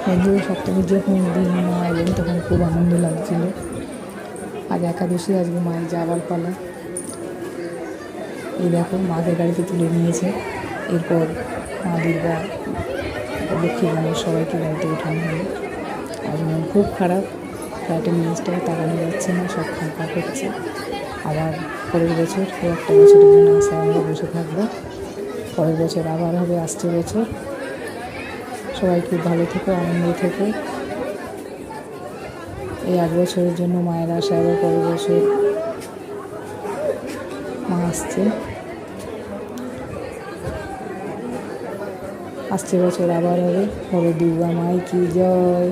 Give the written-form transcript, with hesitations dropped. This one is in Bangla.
বন্ধুরা সপ্তমীর যখন দিন মা এলেন তখন খুব আনন্দ লাগছিল। আজ একাদশী, আজকে মায়ের যাওয়ার পালা। এই দেখো মাকে গাড়িতে তুলে নিয়েছে, এরপর মা দুর্গা লক্ষ্মী গণেশ সবাইকে গাড়িতে ওঠানো হলো। আজ মন খুব খারাপ, ফ্লাইটের নিচটাও তাকানো যাচ্ছে না, সব ফাঁকা করছে। আবার পরের বছর একটা বছরের জন্য আশায় আমরা বসে থাকবো, পরের বছর আবার হবে, আসছে বছর। সবাই খুব ভালো থেকো, আনন্দে থেকো। এই 8 বছরের জন্য মায়ের আশা, আবার পরের বছর মা আসছে বছর আবার হবে। বড় দুর্গা মাই কি জয়।